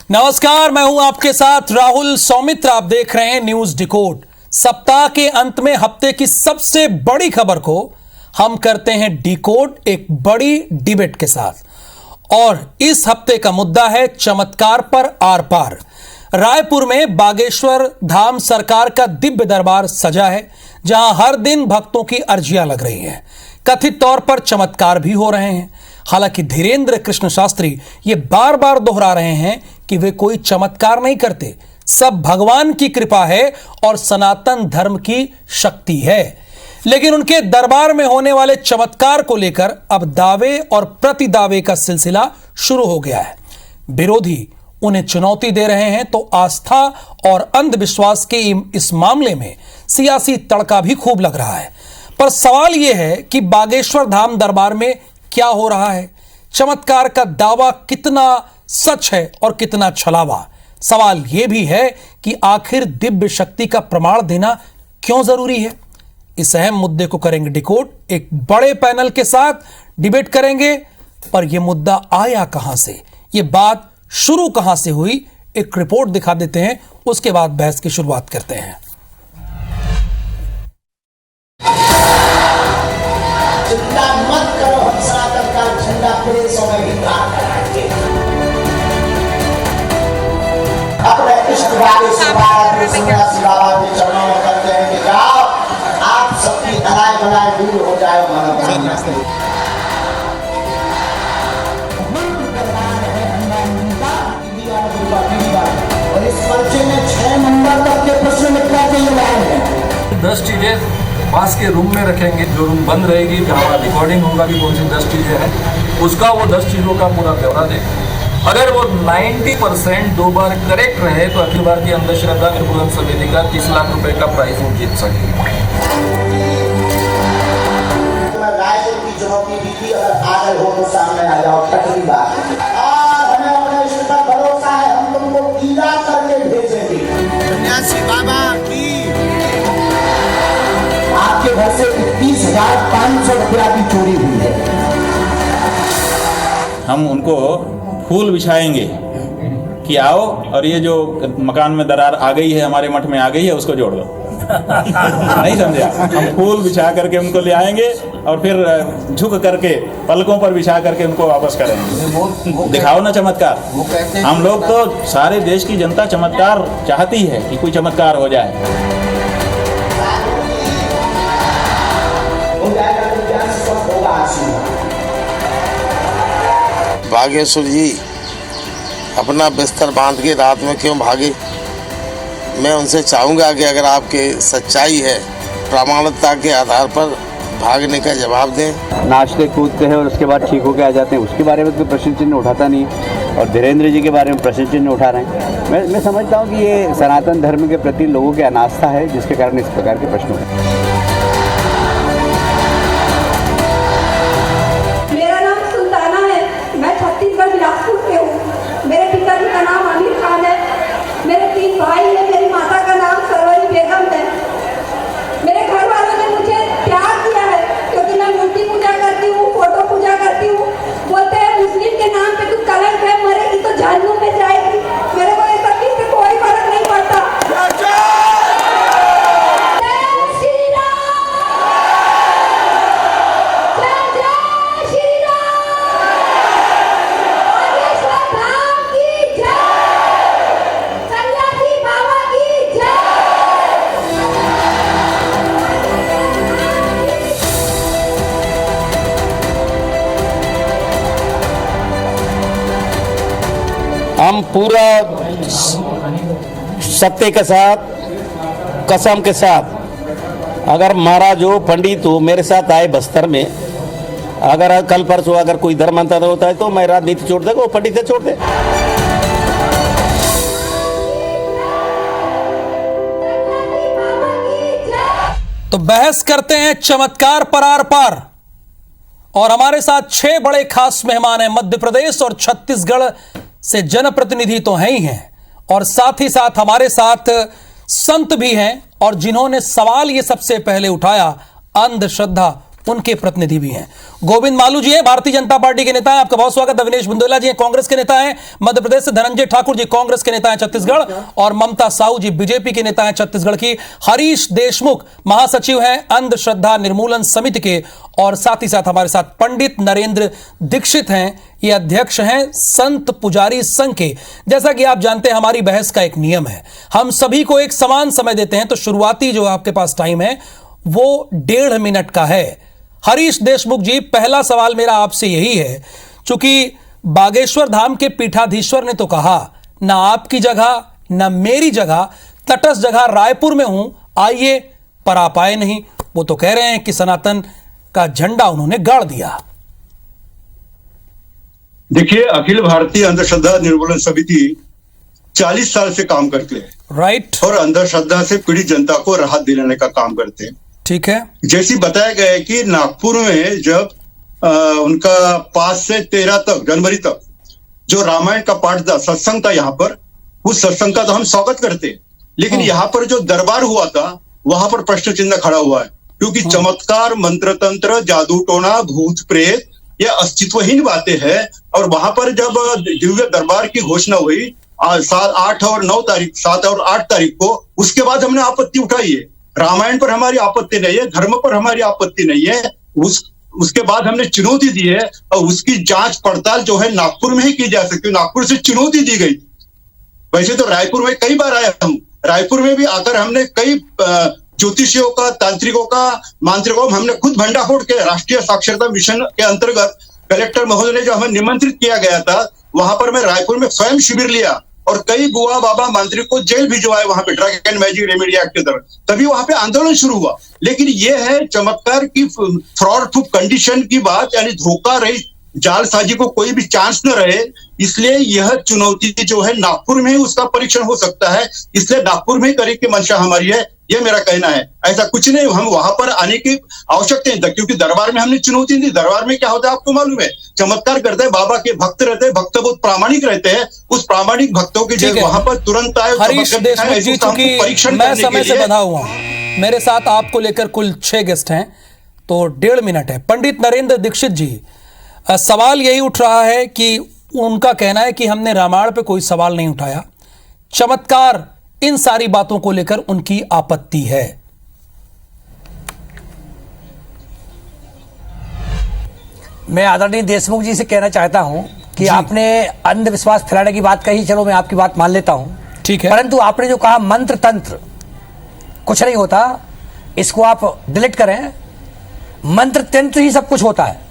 नमस्कार, मैं हूं आपके साथ राहुल सौमित्र। आप देख रहे हैं न्यूज डिकोड। सप्ताह के अंत में हफ्ते की सबसे बड़ी खबर को हम करते हैं डिकोड एक बड़ी डिबेट के साथ। और इस हफ्ते का मुद्दा है चमत्कार पर आर पार। रायपुर में बागेश्वर धाम सरकार का दिव्य दरबार सजा है, जहां हर दिन भक्तों की अर्जियां लग रही हैं। कथित तौर पर चमत्कार भी हो रहे हैं। हालांकि धीरेन्द्र कृष्ण शास्त्री ये बार बार दोहरा रहे हैं कि वे कोई चमत्कार नहीं करते, सब भगवान की कृपा है और सनातन धर्म की शक्ति है। लेकिन उनके दरबार में होने वाले चमत्कार को लेकर अब दावे और प्रति दावे का सिलसिला शुरू हो गया है। विरोधी उन्हें चुनौती दे रहे हैं तो आस्था और अंधविश्वास के इस मामले में सियासी तड़का भी खूब लग रहा है। पर सवाल यह है कि बागेश्वर धाम दरबार में क्या हो रहा है? चमत्कार का दावा कितना सच है और कितना छलावा? सवाल यह भी है कि आखिर दिव्य शक्ति का प्रमाण देना क्यों जरूरी है? इस अहम मुद्दे को करेंगे डिकोड, एक बड़े पैनल के साथ डिबेट करेंगे। पर यह मुद्दा आया कहां से, यह बात शुरू कहां से हुई, एक रिपोर्ट दिखा देते हैं, उसके बाद बहस की शुरुआत करते हैं। चिंता मत करो, हम सनातन का झंडा पूरे समय विकास कराएंगे। अपने इष्ट वाले सन्यासी बाबा के चरणों में करते हैं कि जाओ, आप सबकी हराए बनाए दूर हो जाए मानव से। और इस पर्चे में 6 नंबर तक के प्रश्न निपटा के लगाए हैं। 10 चीजें पास के रूम में रखेंगे, जो रूम बंद रहेगी, जहाँ रिकॉर्डिंग होगा कि कौन सी 10 चीजें हैं, उसका वो 10 चीजों का पूरा ब्यौरा देंगे। अगर वो 90% 2 बार करेक्ट रहे तो अखिल भारतीय अंधश्रद्धा निर्मूलन समिति का 30 लाख रुपए का प्राइज वो जीत सकेंगे। रायपुर की चुनौती दी थी, अगर आ गए हो तो सामने आ जाओ, टकरी बात। और हमें अपने ईश्वर पर भरोसा है, हम तुमको पूजा करके भेजेंगे। सन्यासी बाबा की आपके घर से 31,500 रुपया की चोरी हुई है। हम उनको फूल बिछाएंगे कि आओ, और ये जो मकान में दरार आ गई है, हमारे मठ में आ गई है, उसको जोड़ दो। नहीं समझा? हम फूल बिछा करके उनको ले आएंगे और फिर झुक करके पलकों पर बिछा करके उनको वापस करेंगे। दिखाओ ना चमत्कार। हम लोग तो, सारे देश की जनता चमत्कार चाहती है कि कोई चमत्कार हो जाए। बागेश्वर जी अपना बिस्तर बांध के रात में क्यों भागे? मैं उनसे चाहूँगा कि अगर आपके सच्चाई है, प्रामाणिकता के आधार पर भागने का जवाब दें। नाचते कूदते हैं और उसके बाद ठीक होकर आ जाते हैं, उसके बारे में कोई प्रश्न चिन्ह उठाता नहीं है। और धीरेन्द्र जी के बारे में प्रश्न चिन्ह उठा रहे हैं। मैं समझता हूँ कि ये सनातन धर्म के प्रति लोगों की अनास्था है, जिसके कारण इस प्रकार के प्रश्न उठे। मेरा नाम सुल्ताना है, मैं छत्तीसगढ़ बिलासपुर से हूँ। मेरे पिताजी का नाम आमिर खान है, मेरे 3 भाई हैं, मेरी माता का नाम सरवरी बेगम है। मेरे घर वालों ने मुझे प्यार किया है क्योंकि मैं मूर्ति पूजा करती हूँ, फोटो पूजा करती हूँ। बोलते हैं मुस्लिम के नाम पे तू कलंक है, मरेगी तो जहन्नुम में जाएगी। मेरे को इस सब चीज से कोई फर्क नहीं पड़ता। हम पूरा सत्य के साथ, कसम के साथ, अगर महाराज हो, पंडित हो, मेरे साथ आए बस्तर में, अगर कल परसों अगर कोई धर्मांतर होता है तो मैं राजनीति छोड़ देगा, वो पंडित से छोड़ दे। तो बहस करते हैं चमत्कार पर आर पार। और हमारे साथ 6 बड़े खास मेहमान हैं। मध्य प्रदेश और छत्तीसगढ़ से जनप्रतिनिधि तो हैं ही हैं, और साथ ही साथ हमारे साथ संत भी हैं, और जिन्होंने सवाल ये सबसे पहले उठाया अंधश्रद्धा उनके प्रतिनिधि भी हैं। गोविंद मालू जी हैं, भारतीय जनता पार्टी के नेता हैं, आपका बहुत स्वागत। अविनेश बुंदेला जी हैं, कांग्रेस के नेता हैं मध्य प्रदेश से। धनंजय ठाकुर जी कांग्रेस के नेता हैं छत्तीसगढ़, और ममता साहू जी बीजेपी के नेता हैं छत्तीसगढ़ की। हरीश देशमुख महासचिव हैं अंधश्रद्धा निर्मूलन समिति के, और साथ ही साथ हमारे साथ पंडित नरेंद्र दीक्षित हैं, ये अध्यक्ष हैं संत पुजारी संघ के। जैसा कि आप जानते हैं हमारी बहस का एक नियम है, हम सभी को एक समान समय देते हैं, तो शुरुआती जो आपके पास टाइम है वो 1.5 मिनट का है। हरीश देशमुख जी, पहला सवाल मेरा आपसे यही है, चूंकि बागेश्वर धाम के पीठाधीश्वर ने तो कहा ना आपकी जगह ना मेरी जगह, तटस्थ जगह रायपुर में हूं, आइए, पर आप आए नहीं। वो तो कह रहे हैं कि सनातन का झंडा उन्होंने गाड़ दिया। देखिए, अखिल भारतीय अंधश्रद्धा निर्मूलन समिति 40 साल से काम करते हैं, राइट, और अंधश्रद्धा से पीड़ित जनता को राहत दिलाने का काम करते हैं। ठीक है। जैसी बताया गया है कि नागपुर में जब उनका 5 से 13 तक जनवरी तक जो रामायण का पाठ था, सत्संग था यहाँ पर, उस सत्संग का तो हम स्वागत करते हैं, लेकिन यहाँ पर जो दरबार हुआ था वहां पर प्रश्न चिन्ह खड़ा हुआ है, क्योंकि चमत्कार, मंत्र तंत्र, जादू टोना, भूत प्रेत, ये अस्तित्वहीन बातें हैं। और वहां पर जब दिव्य दरबार की घोषणा हुई 7 और 9 तारीख 7 और 8 तारीख को, उसके बाद हमने आपत्ति उठाई है। रामायण पर हमारी आपत्ति नहीं है, धर्म पर हमारी आपत्ति नहीं है, उसके बाद हमने चुनौती दी है, और उसकी जांच पड़ताल जो है नागपुर में ही की जा सकती है। नागपुर से चुनौती दी गई। वैसे तो रायपुर में कई बार आए हम, रायपुर में भी आकर हमने कई ज्योतिषियों का, तांत्रिकों का, मांत्रिकों, हमने खुद भंडाफोड़ के राष्ट्रीय साक्षरता मिशन के अंतर्गत कलेक्टर महोदय ने जो हमें निमंत्रित किया गया था, वहां पर मैं रायपुर में स्वयं शिविर लिया और कई बुआ बाबा मांत्रिक को जेल भिजवाए वहां पे drug and magic remedy act के तहत, तभी वहां पे आंदोलन शुरू हुआ। लेकिन ये है चमत्कार की फ्रॉड प्रूफ कंडीशन की बात, यानी धोखा रही जालसाजी को कोई भी चांस न रहे, इसलिए यह चुनौती जो है नागपुर में ही उसका परीक्षण हो सकता है, इसलिए नागपुर में ही करने की मंशा हमारी है, यह मेरा कहना है। ऐसा कुछ नहीं, हम वहां पर आने की आवश्यकता नहीं था, क्योंकि दरबार में हमने चुनौती दी। दरबार में क्या होता है आपको मालूम है, चमत्कार करते हैं, बाबा के भक्त रहते हैं, भक्त बहुत प्रामाणिक रहते हैं, उस प्रामाणिक भक्तों की जो वहां पर तुरंत आए, हरीश देशमुख जी, चूंकि मैं समय से बंधा हुआ हूं, मेरे साथ आपको लेकर कुल 6 गेस्ट हैं, तो 1.5 मिनट है। पंडित नरेंद्र दीक्षित जी, सवाल यही उठ रहा है कि उनका कहना है कि हमने रामायण पे कोई सवाल नहीं उठाया, चमत्कार, इन सारी बातों को लेकर उनकी आपत्ति है। मैं आदरणीय देशमुख जी से कहना चाहता हूं कि आपने अंधविश्वास फैलाने की बात कही, चलो मैं आपकी बात मान लेता हूं, ठीक है, परंतु आपने जो कहा मंत्र तंत्र कुछ नहीं होता, इसको आप डिलीट करें। मंत्र तंत्र ही सब कुछ होता है,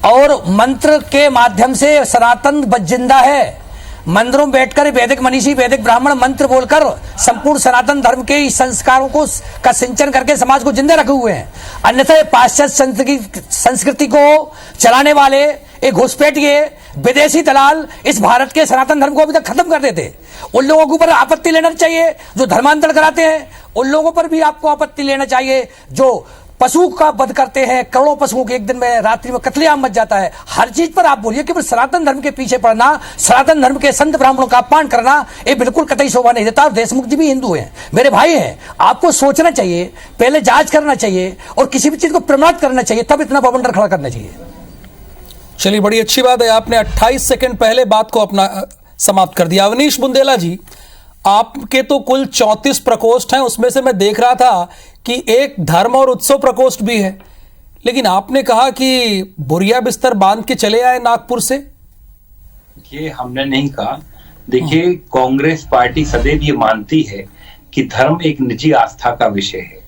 और मंत्र के माध्यम से सनातन जिंदा है। मंदिरों में बैठकर वैदिक मनीषी, वैदिक ब्राह्मण मंत्र बोलकर संपूर्ण सनातन धर्म के संस्कारों को का सिंचन करके समाज को जिंदा रखे हुए हैं। अन्यथा पाश्चात्य संस्कृति को चलाने वाले एक घुसपैठिए विदेशी दलाल इस भारत के सनातन धर्म को अभी तक खत्म कर देते। उन लोगों के ऊपर आपत्ति लेना चाहिए जो धर्मांतरण कराते हैं, उन लोगों पर भी आपको आपत्ति लेना चाहिए जो पशु का वध करते हैं। करोड़ों पशुओं के एक दिन में, रात्रि में कत्लेआम मच जाता है। हर चीज पर आप बोलिए, केवल सनातन धर्म के पीछे पड़ना, सनातन धर्म के संत ब्राह्मणों का अपमान करना, ये बिल्कुल कतई शोभा नहीं देता। और देशमुख जी भी हिंदू हैं, मेरे भाई हैं, आपको सोचना चाहिए, पहले जांच करना चाहिए और किसी भी चीज को प्रमाणित करना चाहिए, तब इतना बवंडर खड़ा करना चाहिए। चलिए, बड़ी अच्छी बात है, आपने 28 सेकंड पहले बात को अपना समाप्त कर दिया। अवनीश बुंदेला जी, आपके तो कुल 34 प्रकोष्ठ हैं, उसमें से मैं देख रहा था कि एक धर्म और उत्सव प्रकोष्ठ भी है, लेकिन आपने कहा कि बोरिया बिस्तर बांध के चले आए नागपुर से। ये हमने नहीं कहा। देखिए, कांग्रेस पार्टी सदैव ये मानती है कि धर्म एक निजी आस्था का विषय है।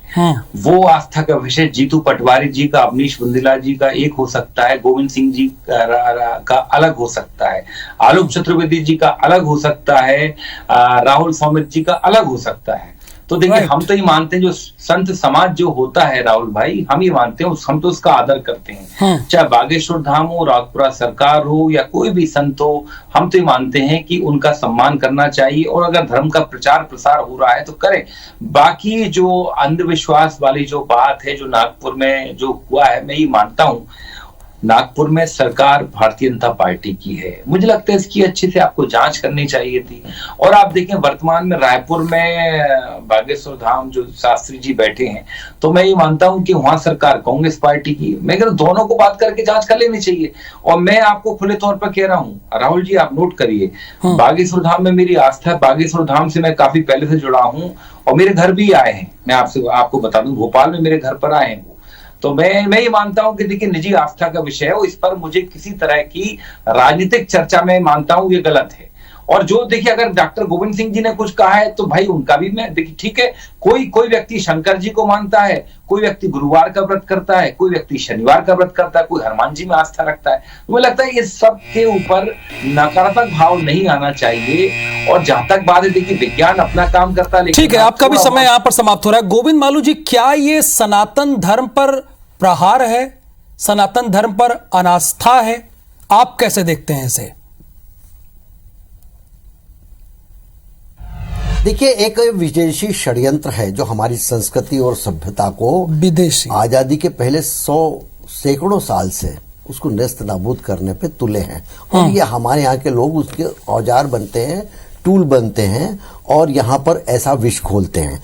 वो आस्था का विषय जीतू पटवारी जी का, अवनीश बुंदेला जी का एक हो सकता है, गोविंद सिंह जी का अलग हो सकता है, आलोक चतुर्वेदी जी का अलग हो सकता है, राहुल सौमित्र जी का अलग हो सकता है। तो देखिए, हम तो ये मानते हैं जो संत समाज जो होता है राहुल भाई, हम ये मानते हैं, हम तो उसका आदर करते हैं। चाहे बागेश्वर धाम हो, राजपुरा सरकार हो, या कोई भी संत हो, हम तो ये मानते हैं कि उनका सम्मान करना चाहिए, और अगर धर्म का प्रचार प्रसार हो रहा है तो करें। बाकी जो अंधविश्वास वाली जो बात है, जो नागपुर में जो हुआ है, मैं ये मानता हूं नागपुर में सरकार भारतीय जनता पार्टी की है। मुझे लगता है इसकी अच्छे से आपको जांच करनी चाहिए थी। और आप देखें वर्तमान में रायपुर में बागेश्वर धाम जो शास्त्री जी बैठे हैं, तो मैं ये मानता हूं कि वहां सरकार कांग्रेस पार्टी की। मैं कहता दोनों को बात करके जांच कर लेनी चाहिए। और मैं आपको खुले तौर पर कह रहा हूं, राहुल जी आप नोट करिए, बागेश्वर धाम में मेरी आस्था है। बागेश्वर धाम से मैं काफी पहले से जुड़ा हूं और मेरे घर भी आए हैं। मैं आपको बता दूं, भोपाल में मेरे घर पर आए हैं। तो मैं ये मानता हूं कि देखिए निजी आस्था का विषय है, इस पर मुझे किसी तरह की राजनीतिक चर्चा में मानता हूं ये गलत है। और जो देखिए अगर डॉक्टर गोविंद सिंह जी ने कुछ कहा है तो भाई उनका भी मैं देखिए ठीक है, कोई व्यक्ति शंकर जी को मानता है, कोई व्यक्ति गुरुवार का व्रत करता है, कोई व्यक्ति शनिवार का व्रत करता है, कोई हनुमान जी में आस्था रखता है। मुझे लगता है इस सब के ऊपर नकारात्मक भाव नहीं आना चाहिए। और जहां तक बात है देखिए विज्ञान अपना काम करता है। ठीक है, आपका भी समय यहां पर समाप्त हो रहा है। गोविंद मालू जी, क्या ये सनातन धर्म पर प्रहार है, सनातन धर्म पर अनास्था है? आप कैसे देखते हैं इसे? देखिए, एक विदेशी षड्यंत्र है जो हमारी संस्कृति और सभ्यता को विदेशी आजादी के पहले सैकड़ों साल से उसको नेस्त नाबूद करने पे तुले हैं। और ये हमारे यहाँ के लोग उसके औजार बनते हैं, टूल बनते हैं और यहाँ पर ऐसा विष खोलते हैं।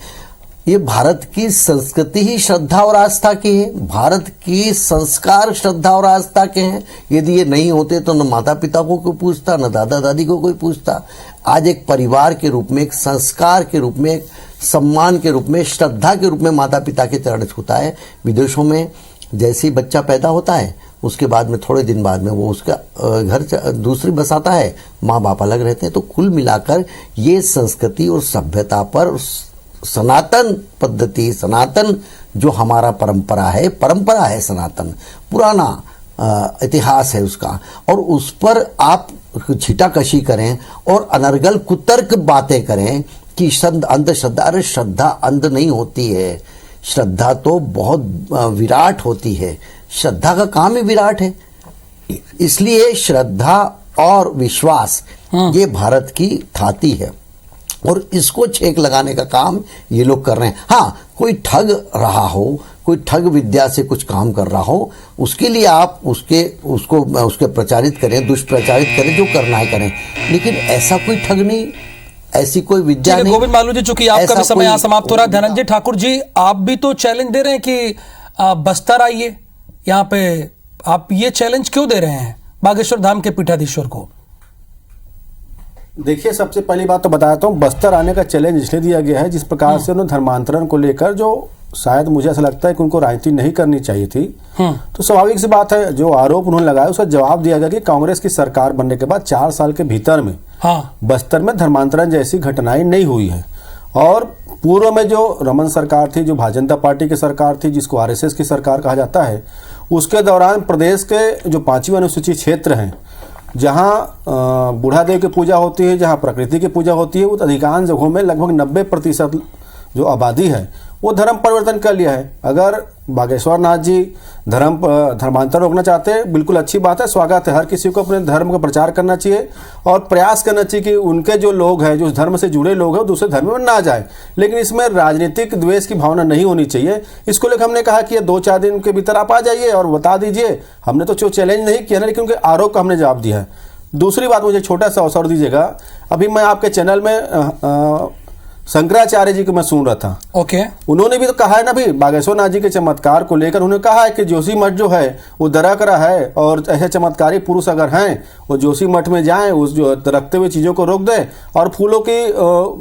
ये भारत की संस्कृति ही श्रद्धा और आस्था की है, भारत की संस्कार श्रद्धा और आस्था के हैं। यदि ये नहीं होते तो न माता पिता को कोई पूछता, न दादा दादी को कोई पूछता। आज एक परिवार के रूप में, एक संस्कार के रूप में, एक सम्मान के रूप में, श्रद्धा के रूप में माता पिता के चरण छूता है। विदेशों में जैसे ही बच्चा पैदा होता है उसके बाद में थोड़े दिन बाद में वो उसका घर दूसरी बसाता है, माँ बाप अलग रहते हैं। तो कुल मिलाकर ये संस्कृति और सभ्यता पर सनातन पद्धति, सनातन जो हमारा परंपरा है सनातन, पुराना इतिहास है उसका, और उस पर आप छिटाकशी करें और अनर्गल कुतर्क बातें करें कि अंधश्रद्धा, अरे श्रद्धा अंध नहीं होती है, श्रद्धा तो बहुत विराट होती है। श्रद्धा का काम ही विराट है। इसलिए श्रद्धा और विश्वास ये भारत की थाती है और इसको छेक लगाने का काम ये लोग कर रहे हैं। हाँ, कोई ठग रहा हो, कोई ठग विद्या से कुछ काम कर रहा हो, उसके लिए आप उसके प्रचारित करें, दुष्प्रचारित करें, जो करना है करें, लेकिन ऐसा कोई ठग नहीं, ऐसी कोई विद्या नहीं। गोविंद मालू जी, चूंकि आपका भी समय यहाँ समाप्त हो रहा है, धनंजय ठाकुर जी आप भी तो चैलेंज दे रहे हैं कि बस्तर आइए, यहाँ पे आप ये चैलेंज क्यों दे रहे हैं बागेश्वर धाम के पीठाधीश्वर को? देखिए, सबसे पहली बात तो बताता हूँ, बस्तर आने का चैलेंज इसलिए दिया गया है जिस प्रकार से उन्होंने धर्मांतरण को लेकर, जो शायद मुझे ऐसा लगता है कि उनको राजनीति नहीं करनी चाहिए थी, तो स्वाभाविक सी बात है जो आरोप उन्होंने लगाया उसका जवाब दिया गया कि कांग्रेस की सरकार बनने के बाद 4 साल के भीतर में बस्तर में धर्मांतरण जैसी घटनाएं नहीं हुई है। और पूर्व में जो रमन सरकार थी, जो भारतीय जनता पार्टी की सरकार थी, जिसको आरएसएस की सरकार कहा जाता है, उसके दौरान प्रदेश के जो 5वीं अनुसूची क्षेत्र हैं, जहाँ बूढ़ादेव की पूजा होती है, जहाँ प्रकृति की पूजा होती है, वो अधिकांश जगहों में लगभग 90% जो आबादी है वो धर्म परिवर्तन कर लिया है। अगर बागेश्वर नाथ जी धर्मांतर रोकना चाहते हैं, बिल्कुल अच्छी बात है, स्वागत है। हर किसी को अपने धर्म का प्रचार करना चाहिए और प्रयास करना चाहिए कि उनके जो लोग हैं, जो धर्म से जुड़े लोग हैं, वो दूसरे धर्म में ना जाए। लेकिन इसमें राजनीतिक द्वेष की भावना नहीं होनी चाहिए। इसको लेकर हमने कहा कि 2-4 दिन के भीतर आप आ जाइए और बता दीजिए। हमने तो चैलेंज नहीं किया ना, लेकिन उनके आरोप का हमने जवाब दिया है। दूसरी बात, मुझे छोटा सा अवसर दीजिएगा। अभी मैं आपके चैनल में शंकराचार्य जी को मैं सुन रहा था। ओके। उन्होंने भी तो कहा है ना भी बागेश्वर नाथ जी के चमत्कार को लेकर, उन्होंने कहा है कि जोशी मठ जो है वो दरकरा है और ऐसे चमत्कारी पुरुष अगर हैं वो जोशी मठ में जाएं, उस जो रखते हुए चीजों को रोक दें और फूलों की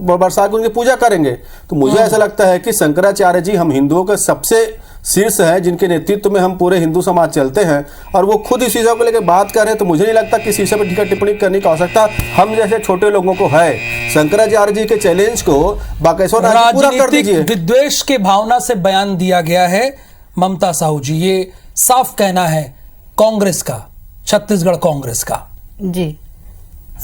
बरसा के उनकी पूजा करेंगे। तो मुझे ऐसा लगता है कि शंकराचार्य जी हम हिंदुओं के सबसे शीर्ष है, जिनके नेतृत्व में हम पूरे हिंदू समाज चलते हैं, और वो खुद इस विषय को लेकर बात कर रहे हैं। तो मुझे नहीं लगता कि इस विषय पर टीका टिप्पणी करने की आवश्यकता हम जैसे छोटे लोगों को है। शंकराचार्य जी के चैलेंज को बागेश्वर पूरा कर दीजिए। विद्वेष के भावना से बयान दिया गया है ममता साहू जी, ये साफ कहना है कांग्रेस का, छत्तीसगढ़ कांग्रेस का। जी,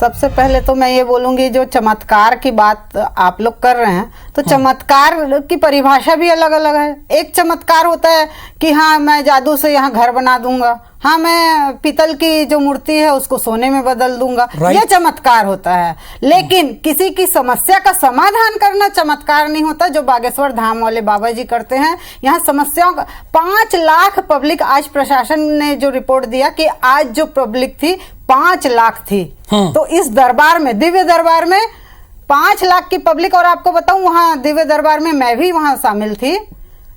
सबसे पहले तो मैं ये बोलूंगी, जो चमत्कार की बात आप लोग कर रहे हैं, तो चमत्कार की परिभाषा भी अलग अलग है। एक चमत्कार होता है कि हाँ मैं जादू से यहाँ घर बना दूंगा, हाँ मैं पीतल की जो मूर्ति है उसको सोने में बदल दूंगा, यह चमत्कार होता है। लेकिन किसी की समस्या का समाधान करना चमत्कार नहीं होता, जो बागेश्वर धाम वाले बाबा जी करते हैं। यहाँ समस्याओं का 5 लाख पब्लिक, आज प्रशासन ने जो रिपोर्ट दिया कि आज जो पब्लिक थी 5 लाख थी, तो इस दरबार में, दिव्य दरबार में 5 लाख की पब्लिक, और आपको बताऊं वहां दिव्य दरबार में मैं भी वहां शामिल थी,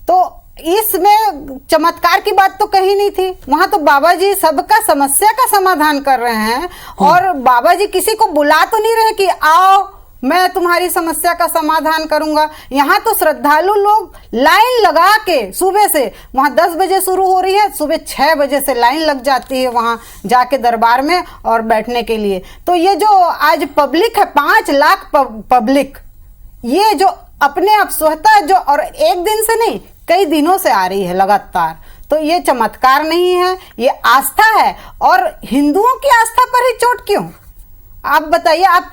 तो इसमें चमत्कार की बात तो कहीं नहीं थी। वहां तो बाबा जी सबका समस्या का समाधान कर रहे हैं, और बाबा जी किसी को बुला तो नहीं रहे कि आओ मैं तुम्हारी समस्या का समाधान करूंगा। यहाँ तो श्रद्धालु लोग लाइन लगा के सुबह से, वहां 10 बजे शुरू हो रही है, सुबह 6 बजे से लाइन लग जाती है वहां जाके दरबार में और बैठने के लिए। तो ये जो आज पब्लिक है, 5 लाख पब्लिक, ये जो अपने आप स्वतः जो, और एक दिन से नहीं कई दिनों से आ रही है लगातार, तो ये चमत्कार नहीं है, ये आस्था है। और हिंदुओं की आस्था पर ही चोट क्यों? आप बताइए, आप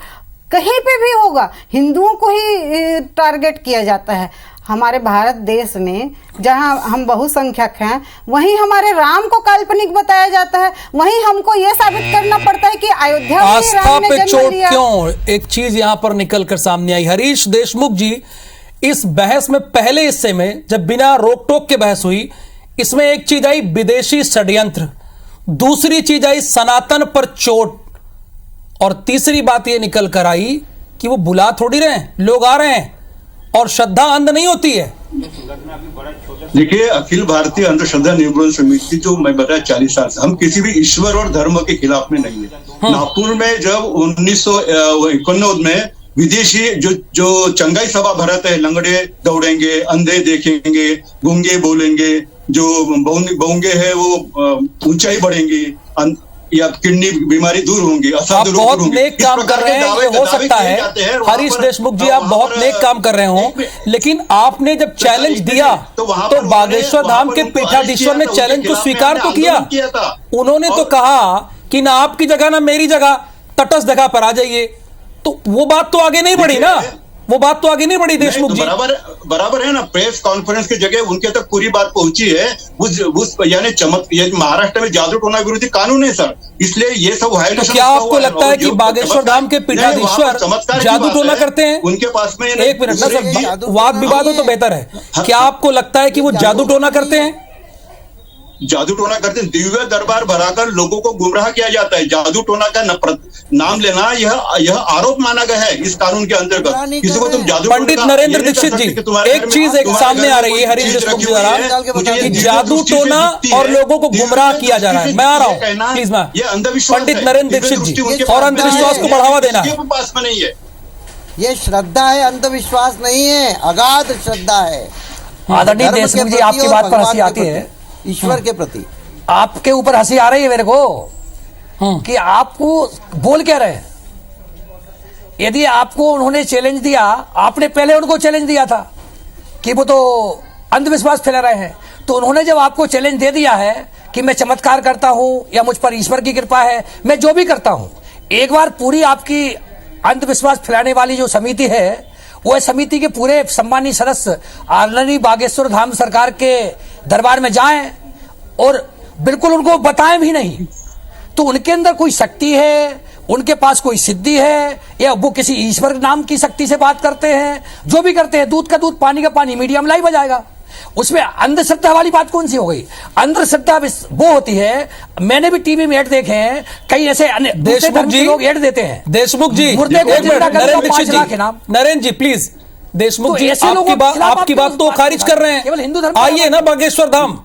कहीं पे भी होगा हिंदुओं को ही टारगेट किया जाता है। हमारे भारत देश में जहां हम बहुसंख्यक हैं, वहीं हमारे राम को काल्पनिक बताया जाता है, वहीं हमको ये साबित करना पड़ता है कि अयोध्या में आस्था राम ने पे जन्म चोट लिया। क्यों? एक चीज यहां पर निकल कर सामने आई। हरीश देशमुख जी, इस बहस में पहले हिस्से में जब बिना रोक टोक के बहस हुई, इसमें एक चीज आई विदेशी षड्यंत्र, दूसरी चीज आई सनातन पर चोट, और तीसरी बात यह निकल कर आई कि वो बुला थोड़ी रहे हैं, लोग आ रहे हैं, और श्रद्धा अंध नहीं होती है। देखिए, अखिल भारतीय अंधश्रद्धा निर्मूलन समिति जो मैं बताया 40 साल से, हम किसी भी ईश्वर और धर्म के खिलाफ में नहीं है। नागपुर में जब 1991 में विदेशी जो चंगाई सभा भरत है, लंगड़े दौड़ेंगे, अंधे देखेंगे, गूंगे बोलेंगे, जो बौंगे है वो ऊंचाई बढ़ेंगी, या किडनी बीमारी दूर होंगी, आप बहुत नेक काम कर रहे हैं, ये हो सकता है हरीश देशमुख जी, आप बहुत नेक काम कर रहे हो, लेकिन आपने जब चैलेंज दिया तो बागेश्वर धाम के पीठाधीश्वर ने चैलेंज को स्वीकार तो किया। उन्होंने तो कहा कि ना आपकी जगह ना मेरी जगह, तटस्थ जगह पर आ जाइए। तो वो बात तो आगे नहीं बढ़ी ना, वो बात तो आगे नहीं बढ़ी देशमुख जी। बराबर है ना, प्रेस कॉन्फ्रेंस की जगह उनके तक पूरी बात पहुंची है। उस यानी महाराष्ट्र में जादू टोना विरोधी कानून है सर, इसलिए ये सब वायलेशन। तो क्या आपको लगता है कि बागेश्वर धाम के पीठाधीश्वर जादू टोना करते हैं? उनके पास में एक मिनट ना सर, वाद विवाद हो तो बेहतर है। क्या आपको लगता है कि वो जादू टोना करते हैं? जादू टोना करते हैं, दिव्य दरबार भराकर लोगों को गुमराह किया जाता है। जादू टोना का नाम लेना यह आरोप माना गया है इस कानून के अंतर्गत। किसी को तुम जादू, पंडित नरेंद्र दीक्षित जी, एक चीज एक सामने आ रही है हरीश देशमुख जी द्वारा कि जादू टोना और लोगों को गुमराह किया जा रहा है। मैं आ रहा हूँ प्लीज, मैं पंडित नरेंद्र दीक्षित जी, और अंधविश्वास को बढ़ावा देना पास में नहीं है। ये श्रद्धा है, अंधविश्वास नहीं है, अगाध श्रद्धा है। आदरणीय देशमुख जी, आपकी बात पर हंसी आती है, ईश्वर के प्रति आपके ऊपर हंसी आ रही है मेरे को कि आपको बोल क्या रहे हैं। यदि आपको उन्होंने चैलेंज दिया, आपने पहले उनको चैलेंज दिया था कि वो तो अंधविश्वास फैला रहे हैं, तो उन्होंने जब आपको चैलेंज दे दिया है कि मैं चमत्कार करता हूं या मुझ पर ईश्वर की कृपा है, मैं जो भी करता हूं, एक बार पूरी आपकी अंधविश्वास फैलाने वाली जो समिति है, वह समिति के पूरे सम्मानित सदस्य आदरणीय बागेश्वर धाम सरकार के दरबार में जाएं और बिल्कुल उनको बताएं भी नहीं, तो उनके अंदर कोई शक्ति है, उनके पास कोई सिद्धि है, या वो किसी ईश्वर नाम की शक्ति से बात करते हैं, जो भी करते हैं, दूध का दूध पानी का पानी, मीडिया में लाइव आ जाएगा। उसमें अंधश्रद्धा वाली बात कौन सी हो गई? अंधश्रद्धा वो होती है, मैंने भी टीवी में ऐड देखे हैं, कई ऐसे देशमुख जी लोग ऐड देते हैं। देशमुख जी, नरेंद्र जी प्लीज, देशमुख जी आपकी बात तो खारिज कर रहे हैं। केवल हिंदू धर्म आइए ना बागेश्वर धाम,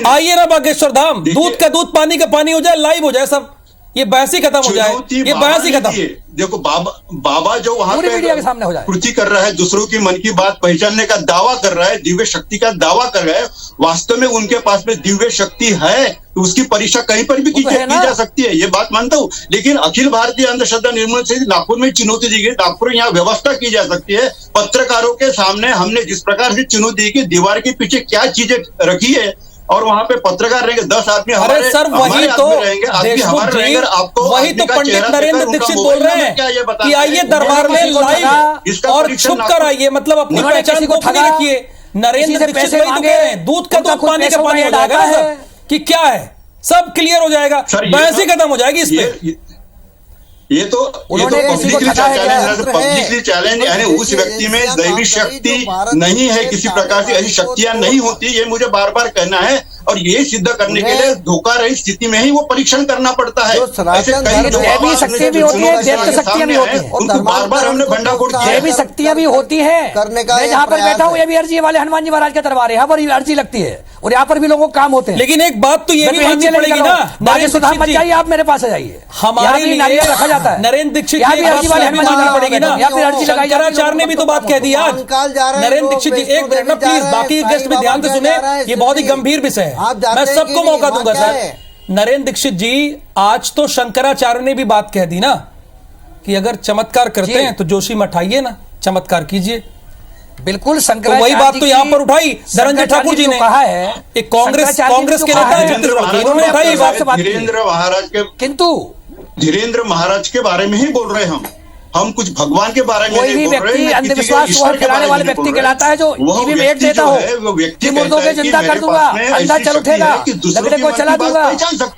आइए ना बागेश्वर धाम, दूध का दूध पानी का पानी हो जाए, लाइव हो जाए सब, ये बहस ही खत्म हो जाए, ये बहस ही खत्म। देखो बाबा जो वहां पे मीडिया के सामने हो जाए, कृति कर रहा है, दूसरों की मन की बात पहचानने का दावा कर रहा है, दिव्य शक्ति का दावा कर रहा है, वास्तव में उनके पास में दिव्य शक्ति है तो उसकी परीक्षा कहीं पर भी की जा सकती है, ये बात मानता हूँ। लेकिन अखिल भारतीय अंधश्रद्धा निर्मूलन समिति नागपुर में चुनौती दी गई, नागपुर में यहाँ व्यवस्था की जा सकती है। पत्रकारों के सामने हमने जिस प्रकार से चुनौती दी कि दीवार के पीछे क्या चीजें रखी है और वहां पे पत्रकार रहेंगे 10 आदमी अरे हमारे सर वही तो रहेंगे, आदमी देशमुख हमारे जी, रहेंगे, आपको वही आदमी तो का पंडित चेहरा नरेंद्र देखकर दीक्षित उनका बोल मोबाइल रहे नंबर क्या ये हैं बताना कि आइए है? दरबार में लाइव इसका और परीक्षण छुप ना कर करो। आइए, मतलब अपनी उन्होंने पहचान किसी को गोपनीय ठगा, रखिए। किसी नरेंद्र से दीक्षित पैसे वही तो मांगे, कह रहे हैं, दूध का उनका दूध खुद पानी का पैसों पानी में हो जाएगा ना डाटा सर, है। कि क्या है, सब क्लियर हो जाएगा, सर, ये बहस ही तो- खत्म हो जाएगी इस पे। उन्होंने किसी को ठगा है क्या? पब्लिकली चैलेंज, यानी उस व्यक्ति में दैवी शक्ति नहीं है, किसी प्रकार से ऐसी शक्तियां नहीं होती, ये मुझे बार बार कहना है। और ये सिद्ध करने के लिए धोखा रही स्थिति में ही वो परीक्षण करना पड़ता है। ऐसे कई जो दैवी शक्ति भी होती है, दैत्य शक्तियां भी होती है, उनको बार बार हमने भंडाफोड़ किया है। दैवी शक्तियां भी होती है। करने का मैं जहाँ पर बैठा हूँ, ये भी अर्जी वाले हनुमान जी महाराज का दरबार है, यहाँ पर अर्जी लगती है और यहाँ पर भी लोगों को काम होते हैं। लेकिन एक बात तो ये भी माननी पड़ेगी ना, बाकी सुधार मत जाइए, आप मेरे पास आ जाइए, हमारे लिए नारियल रखा जाता है, नरेंद्र दीक्षित यहाँ की भी एक अर्जी बात वाले भी हनुमान जी माननी महाराज पड़ेगी ना। यहाँ पे अर्जी लगाई जाती है, शंकराचार्य ने भी तो बात कह दी आज। नरेंद्र दीक्षित जी एक मिनट ना प्लीज, बाकी गेस्ट भी ध्यान से सुने, ये बहुत ही गंभीर विषय है, मैं सबको मौका दूंगा सर। नरेंद्र दीक्षित जी, आज तो शंकराचार्य ने भी बात कह दी ना कि अगर चमत्कार करते हैं तो जोशी मठ आइए ना, चमत्कार कीजिए। बिल्कुल, तो वही बात तो यहाँ पर उठाई धनंजय ठाकुर जी ने कहा है, एक कांग्रेस के नेता है उन्होंने उठाई ये बात। धीरेन्द्र महाराज के, किंतु धीरेन्द्र महाराज के बारे में ही बोल रहे हैं हम कुछ भगवान के बारे में कोई भी व्यक्ति अंधविश्वास को फैलाने वाले व्यक्ति कहलाता है जो टीवी में एक देता हो कि मुर्दों को जिंदा कर दूंगा, अंधा चल उठेगा, लकड़े को चला दूंगा,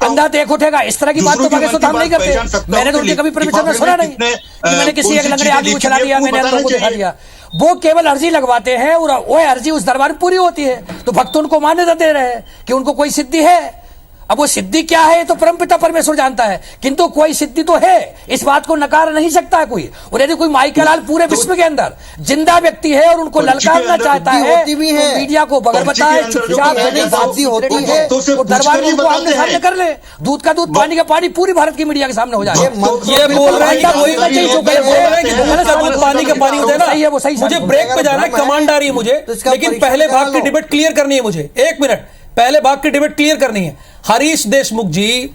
अंधा देख उठेगा, इस तरह की बात तो बाकी सुधार नहीं करते। मैंने तो उनके कभी परमिशन में सुना नहीं कि मैंने किसी एक लंगड़े आदमी को चला दिया, मैंने अंधों को दिखा दिया। वो केवल अर्जी लगवाते हैं और वो अर्जी उस दरबार में पूरी होती है, तो भक्त उनको मान्यता दे रहे हैं कि उनको कोई सिद्धि है। अब वो सिद्धि क्या है तो परमपिता परमेश्वर जानता है, किंतु कोई सिद्धि तो है, इस बात को नकार नहीं सकता है कोई। और यदि कोई माई का लाल पूरे विश्व के अंदर जिंदा व्यक्ति है और उनको ललकारना चाहता है तो मीडिया को बगल बताए, चुपचाप दरबार में उनको आमने सामने कर ले, दूध का दूध पानी का पानी पूरी भारत की मीडिया के सामने हो जाए। ये बोल रहे हैं कि दूध का दूध पानी का पानी हो जाए ना। सही है, वो सही। मुझे ब्रेक पे जाना है, कमांड आ रही है मुझे, लेकिन पहले भाग की डिबेट क्लियर करनी है मुझे। एक मिनट, पहले भाग की डिबेट क्लियर करनी है। हरीश देशमुख जी,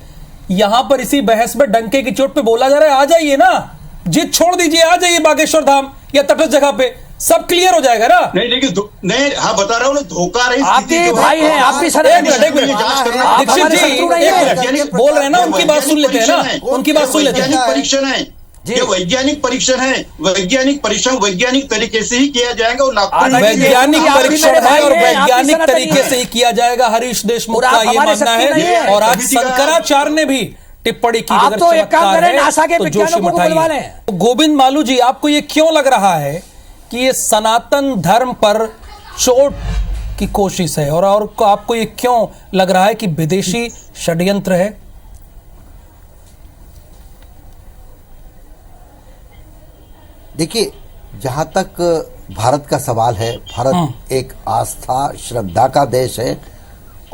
यहां पर इसी बहस में डंके की चोट पे बोला जा रहा है, आ जाइए ना, जिद छोड़ दीजिए, आ जाइए बागेश्वर धाम या तटस्थ जगह पे, सब क्लियर हो जाएगा ना। नहीं लेकिन नहीं, हाँ बता रहा हूँ ना, धोखा रही आप भी भाई हैं, आप भी सर। दीक्षित जी बोल रहे हैं ना, उनकी बात सुन लेते हैं ना, उनकी बात सुन लेते हैं। परीक्षण है, ये वैज्ञानिक परीक्षण है, वैज्ञानिक परीक्षण वैज्ञानिक तरीके से ही किया जाएगा। वैज्ञानिक परीक्षण है और वैज्ञानिक तरीके से ही किया जाएगा, हरीश देशमुख का ये मानना है। और आज शंकराचार्य ने भी टिप्पणी की, अगर चमत्कार है तो जोशी मठ आइए। गोविंद मालू जी, आपको ये क्यों लग रहा है कि ये सनातन धर्म पर चोट की कोशिश है, और आपको ये क्यों लग रहा है कि विदेशी षड्यंत्र है? देखिए, जहां तक भारत का सवाल है, भारत एक आस्था श्रद्धा का देश है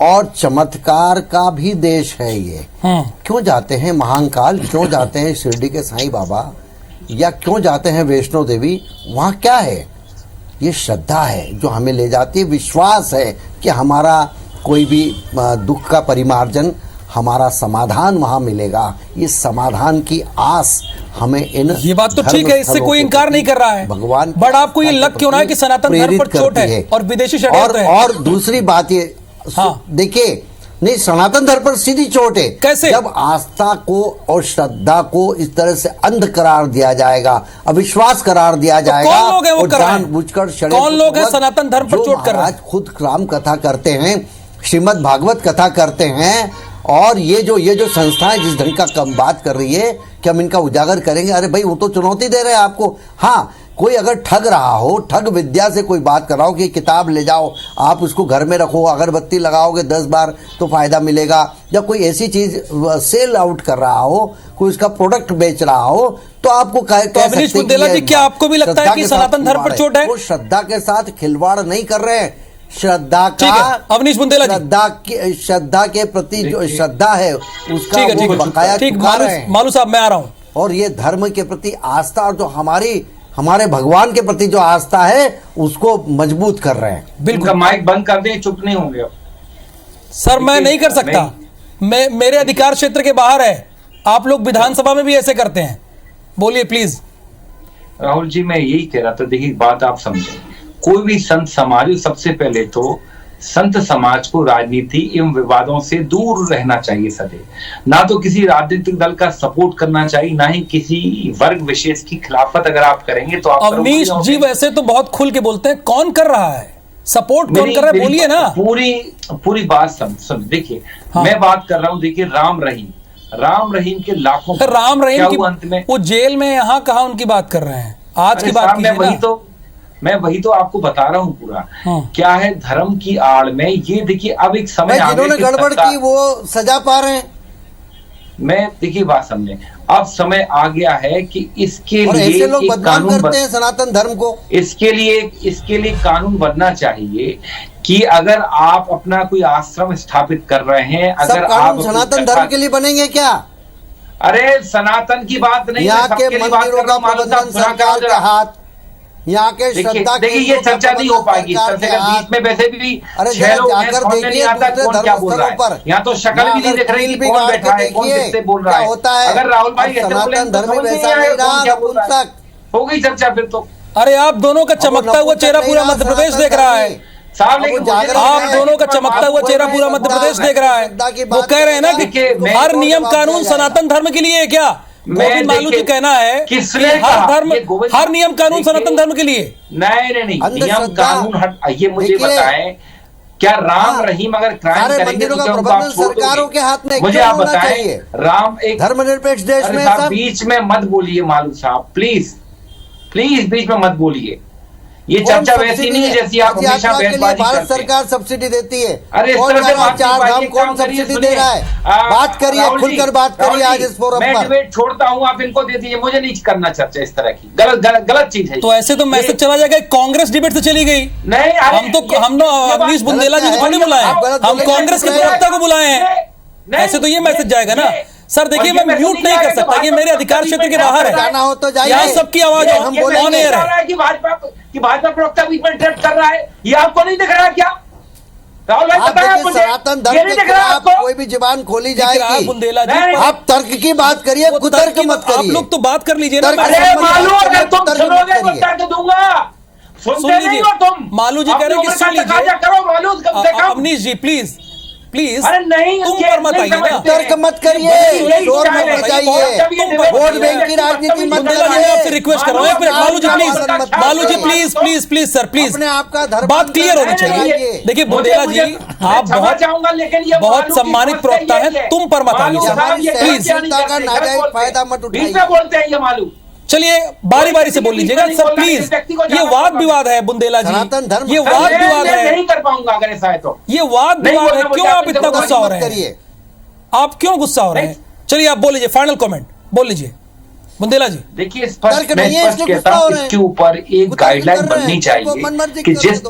और चमत्कार का भी देश है। ये क्यों जाते हैं महाकाल, क्यों जाते हैं शिरडी के साईं बाबा, या क्यों जाते हैं वैष्णो देवी? वहाँ क्या है? ये श्रद्धा है जो हमें ले जाती है, विश्वास है कि हमारा कोई भी दुख का परिमार्जन, हमारा समाधान वहां मिलेगा। ये समाधान की आस हमें इन, ये बात तो ठीक है, इससे कोई इनकार नहीं कर रहा है भगवान, बट आपको ये लग क्यों ना है कि सनातन धर्म पर चोट है और विदेशी षड्यंत्र है? और दूसरी बात ये, हाँ, देखिए, नहीं, सनातन धर्म पर सीधी चोट है। कैसे? जब आस्था को और श्रद्धा को इस तरह से अंध करार दिया जाएगा, अविश्वास करार दिया जाएगा, कौन लोग हैं वो कर रहे हैं? जानबूझकर कौन लोग हैं सनातन धर्म पर चोट कर रहे हैं? खुद राम कथा करते हैं, श्रीमद् भागवत कथा करते हैं, और ये जो संस्थाएं जिस ढंग का कम बात कर रही है कि हम इनका उजागर करेंगे, अरे भाई वो तो चुनौती दे रहे हैं आपको। हाँ, कोई अगर ठग रहा हो, ठग विद्या से कोई बात कर रहा हो कि किताब ले जाओ, आप उसको घर में रखो, अगरबत्ती लगाओगे 10 बार तो फायदा मिलेगा, या कोई ऐसी चीज सेल आउट कर रहा हो, कोई उसका प्रोडक्ट बेच रहा हो, तो आपको अवनीश बुंदेला जी, क्या आपको भी लगता है कि सनातन धर्म पर चोट है? वो श्रद्धा के साथ खिलवाड़ नहीं कर रहे हैं, श्रद्धा का, अवनीश बुंदेला जी, श्रद्धा के प्रति जो श्रद्धा है उसका वो बकाया चुका रहे हैं। मालू साहब, मैं आ रहा हूं। और ये धर्म के प्रति आस्था और जो हमारे भगवान के प्रति जो आस्था है उसको मजबूत कर रहे हैं। बिल्कुल, माइक बंद कर दें, चुप नहीं होंगे। सर, मैं नहीं कर सकता, मैं मेरे अधिकार क्षेत्र के बाहर है। आप लोग विधानसभा में भी ऐसे करते हैं, बोलिए प्लीज। राहुल जी, मैं यही कह रहा था, देखिए बात आप समझे, कोई भी संत समाज सबसे पहले तो संत समाज को राजनीति एवं विवादों से दूर रहना चाहिए सदैव। ना तो किसी राजनीतिक दल का सपोर्ट करना चाहिए, ना ही किसी वर्ग विशेष की खिलाफत अगर आप करेंगे तो आप। अवनीश जी वैसे तो बहुत खुल के बोलते हैं, कौन कर रहा है सपोर्ट, कौन कर रहा है, बोलिए ना। पूरी बात सुन देखिए। हाँ। मैं बात कर रहा हूं, देखिए राम रहीम के लाखों राम रहीम की अंत में वो जेल में, यहाँ कहा उनकी बात कर रहे हैं, आज की बात मैं वही तो आपको बता रहा हूँ पूरा। हाँ। क्या है धर्म की आड़ में ये देखिए, अब एक समय जिन्होंने गड़बड़ की वो सजा पा रहे हैं। मैं देखिए बात समझे, अब समय आ गया है कि इसके और लिए ऐसे लोग बदनाम करते हैं सनातन धर्म को। इसके लिए कानून बनना चाहिए कि अगर आप अपना कोई आश्रम स्थापित कर रहे हैं, अगर आप सनातन धर्म के लिए बनेंगे क्या? अरे सनातन की बात नहीं, यहाँ के मंदिरों का प्रबंधन सरकार के हाथ, यहाँ के श्रद्धा देखिए ये चर्चा नहीं हो पाएगी बीच में, वैसे भी 6 लोग हैं, समझ नहीं आता कौन क्या बोल रहा है। यहाँ तो शक्ल भी नहीं दिख रही कौन बैठा है, कौन किससे बोल रहा है। अगर राहुल भाई सनातन धर्म वैसा नहीं रहा, हो गई चर्चा फिर तो। अरे आप दोनों का चमकता हुआ चेहरा पूरा मध्य प्रदेश देख रहा है, आप दोनों का चमकता हुआ चेहरा पूरा मध्य प्रदेश देख रहा है। वो कह रहे हैं ना कि हर नियम कानून सनातन धर्म के लिए है क्या? गोविंद मालू जी कहना है कि हर नियम कानून सनातन धर्म के लिए। नहीं नियम कानून ये मुझे बताएं, क्या राम रहीम अगर क्राइम करेंगे तो क्या सरकारों के हाथ में? मुझे आप बताएं, राम एक धर्मनिरपेक्ष देश में। बीच में मत बोलिए मालू साहब, प्लीज बीच में मत बोलिए। ये चर्चा वैसी नहीं है जैसी आप हमेशा बहसबाजी भारत सरकार सब्सिडी देती है। अरे इस तरह से चार धाम कौन सब्सिडी दे रहा है? बात करिए, खुलकर बात करिए आज इस फोरम पर। मैं डिबेट छोड़ता हूँ, आप इनको दे दीजिए, मुझे नहीं करना चर्चा इस तरह की, गलत चीज है। तो ऐसे तो मैसेज चला जाएगा कांग्रेस डिबेट से चली गई। नहीं हम तो अवनीश बुंदेला जी को थोड़ी बुलाए, हम कांग्रेस के प्रवक्ता को बुलाए हैं। ऐसे तो ये मैसेज जाएगा ना। सर देखिए मैं म्यूट नहीं कर सकता, ये मेरे अधिकार क्षेत्र के बाहर है, यहाँ सबकी आवाज ऑन एयर है। कि भाजपा प्रवक्ता बीच में इंटरप्ट कर रहा है, ये आपको नहीं दिख रहा क्या? राहुल भाई बताया मुझे, सनातन धर्म के खिलाफ कोई भी जुबान खोली जाएगी। बुंदेला जी आप तर्क की बात करिए, कुतर्क मत करिए। आप लोग तो बात कर लीजिए ना। अगर तुम सुनोगे तो तर्क दूंगा, सुनते नहीं हो तुम। मालू जी कह रहे हैं कि सुन लीजिए। करो मालू, कम से कम। अवनीश जी प्लीज अरे नहीं, तुम पर मत आइए ना, तर्क मत करिए, शोर मत मचाइए, वोट बैंक की राजनीति मत करिए। आपसे रिक्वेस्ट कर रहा हूं, मालू जी प्लीज सर प्लीज, अपने आप का धर्म बात क्लियर होनी चाहिए। देखिए बुंदेला जी आप बहुत सम्मानित प्रवक्ता हैं, तुम पर मत आइए प्लीज, का नाजायज फायदा मत उठाइए। बोलते हैं ये मालू। चलिए बारी बारी से बोल लीजिएगा सर प्लीज। ये वाद विवाद है बुंदेला जी, ये वाद विवाद है, नहीं कर पाऊंगा अगर ऐसा है तो। ये वाद विवाद है, क्यों आप इतना गुस्सा हो रहे हैं? आप क्यों गुस्सा हो रहे हैं? चलिए आप बोल लीजिए, फाइनल कमेंट बोल लीजिए बुंदेला जी। देखिए स्पष्ट कहता हूं, इसके ऊपर एक गाइडलाइन बननी चाहिए कि जिस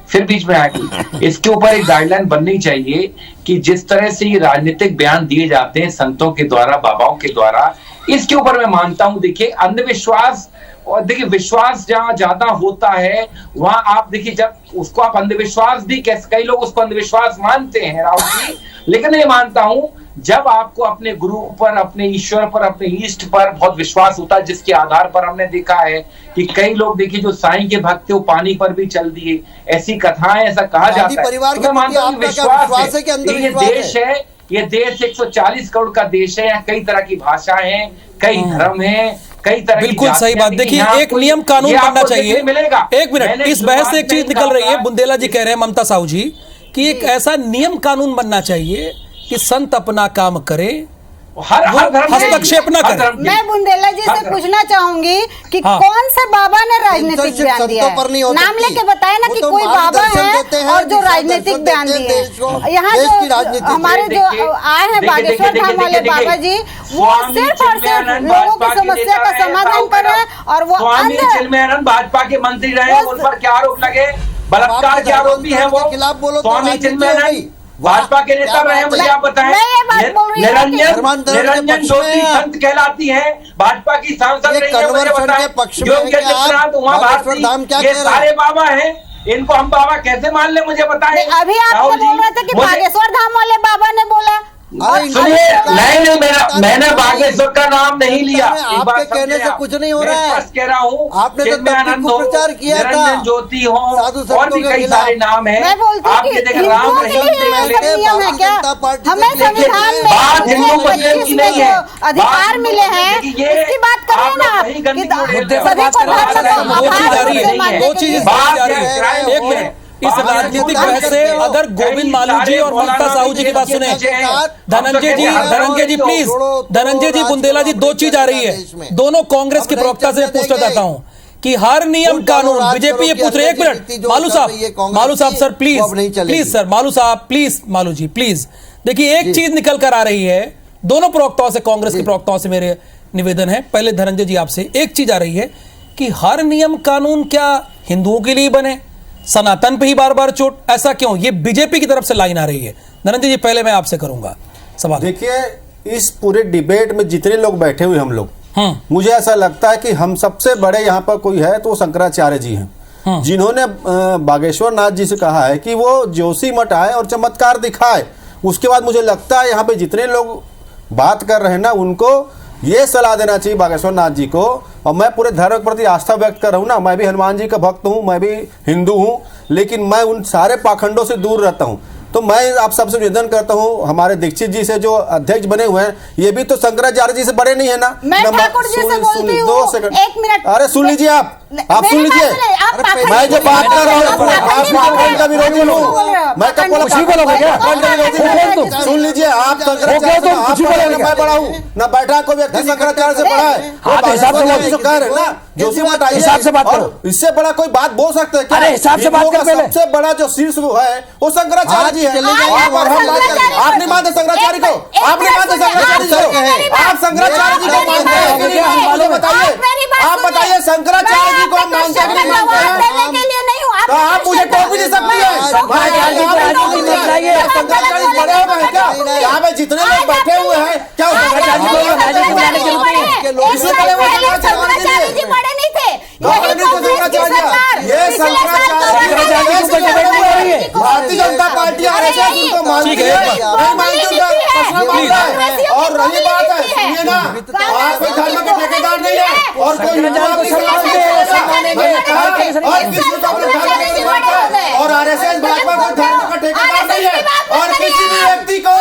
फिर बीच में आके इसके ऊपर एक गाइडलाइन बननी चाहिए कि जिस तरह से ये राजनीतिक बयान दिए जाते हैं संतों के द्वारा, बाबाओं के द्वारा, इसके ऊपर मैं मानता हूं। देखिए अंधविश्वास और देखिए विश्वास जहां ज्यादा होता है वहां आप देखिए, जब उसको आप अंधविश्वास भी कई लोग उसको अंधविश्वास मानते हैं राहुल जी, लेकिन मैं मानता हूं जब आपको अपने गुरु पर, अपने ईश्वर पर, अपने इष्ट पर बहुत विश्वास होता है, जिसके आधार पर हमने देखा है कि कई लोग देखिए जो साईं के भक्त वो पानी पर भी चल दिए, ऐसी कथाएं, ऐसा कहा जाता है। तो मैं मानता हूं विश्वास है कि ये देश है, ये देश 140 करोड़ का देश है, यहाँ कई तरह की भाषाएं हैं, कई धर्म हैं, कई तरह की। बिल्कुल सही बात। देखिए एक नियम कानून बनना चाहिए। एक मिनट, इस बहस से एक चीज निकल रही है, बुंदेला जी कह रहे हैं, ममता साहू जी, कि एक ऐसा नियम कानून बनना चाहिए कि संत अपना काम करे, हस्तक्षेप न करे। मैं बुंदेला जी से पूछना चाहूंगी कि कौन से बाबा ने राजनीतिक बयान दिया है? नाम लेके बताए ना कि कोई बाबा है और जो राजनीतिक बयान दिए हैं। यहाँ जो हमारे जो आए हैं बागेश्वर धाम वाले बाबा जी, वो सिर्फ और सिर्फ लोगों की समस्या का समाधान कर रहे हैं। और वो भाजपा के मंत्री रहे, उन पर क्या आरोप लगे? बलात्कार के आरोपी है वो। स्वामी चिन्मयानंद भाजपा के नेता रहे, मुझे आप बताएं। निरंजन ज्योति संत कहलाती है, भाजपा की सांसद रही है, मुझे बताएं। योग्य जगन्नाथ उमा भारती, ये सारे बाबा हैं, इनको हम बाबा कैसे मान ले, मुझे बताएं। अभी आप बोल रहे थे कि बागेश्वर धाम वाले बाबा ने बोला, नहीं, मैंने बागेश्वर का नाम नहीं लिया। आपके कहने से कुछ नहीं हो रहा है। कह रहा हूँ आपने तो तब प्रचार किया था, निरंजन ज्योति हो और भी कई सारे नाम है। आपके राम हमें संविधान में बात हिंदू मुस्लिम की नहीं है, अधिकार मिले हैं, इसकी बात करें ना आप। दो चीज एक मिनट, इस राजनीतिक बहस से अगर गोविंद मालू जी और ममता साहू जी की बात सुने, धनंजय जी प्लीज, धनंजय जी, बुंदेला जी, दो चीज आ रही है। दोनों कांग्रेस के प्रवक्ता से पूछना चाहता हूं कि हर नियम कानून, बीजेपी ये पूछ रहे, एक मिनट मालू साहब सर प्लीज सर, मालू साहब प्लीज, मालू जी प्लीज, देखिए एक चीज निकल कर आ रही है दोनों प्रवक्ताओं से, कांग्रेस के प्रवक्ताओं से मेरे निवेदन है, पहले धनंजय जी आपसे एक चीज आ रही है कि हर नियम कानून क्या हिंदुओं के लिए बने, सनातन पे ही बार बार चोट, ऐसा क्यों? ये बीजेपी की तरफ से लाइन आ रही है। धनंजय जी पहले मैं आपसे करूंगा सवाल। देखिए, इस पूरे डिबेट में जितने लोग बैठे हुए हम लोग, मुझे ऐसा लगता है कि हम सबसे बड़े यहाँ पर कोई है तो शंकराचार्य जी हैं, जिन्होंने बागेश्वर नाथ जी से कहा है कि वो जोशी मठ आए और चमत्कार दिखाए। उसके बाद मुझे लगता है यहाँ पे जितने लोग बात कर रहे हैं ना, उनको ये सलाह देना चाहिए बागेश्वर नाथ जी को। और मैं पूरे धर्म के प्रति आस्था व्यक्त कर रहा हूँ ना, मैं भी हनुमान जी का भक्त हूँ, मैं भी हिंदू हूँ, लेकिन मैं उन सारे पाखंडों से दूर रहता हूँ। तो मैं आप सबसे निवेदन करता हूँ, हमारे दीक्षित जी से जो अध्यक्ष बने हुए हैं, ये भी तो शंकराचार्य जी से बड़े नहीं है ना। मैं ठाकुर जी से बोलती हूँ, 2 सेकंड, एक मिनट, अरे सुन लीजिए, आप सुन लीजिए, मैं जो बात कर रहा हूँ आप का विरोधी हूँ, मैं कब बोला सुन लीजिए, आप शंकराचार्य मैं बड़ा हूँ ना, बैठा कोई व्यक्ति शंकराचार्य से बड़ा है, कह रहे ना जोशी मठ आइए, हिसाब से बात करो, इससे बड़ा कोई बात बोल सकते हैं क्या? हिसाब से बात करो, सबसे बड़ा जो शीर्ष है वो शंकराचार्य जी है। आप नहीं मानते शंकराचार्य को, आप नहीं मानते शंकराचार्य को, आप शंकराचार्य जी को मानते हैं, बताइए, आप बताइए शंकराचार्य जी को मानते हैं नहीं मानते? तो आप मुझे टोपी दे सकती है, शंकराचार्य बड़े हो गए क्या? यहाँ पे जितने लोग बैठे हुए हैं क्या भारतीय जनता पार्टी और रही बात है, सुनिए ना, आप कोई धर्म के ठेकेदार नहीं है और कोई और आरएसएस भाजपा कोई धर्म का ठेकेदार नहीं है। और किसी भी व्यक्ति को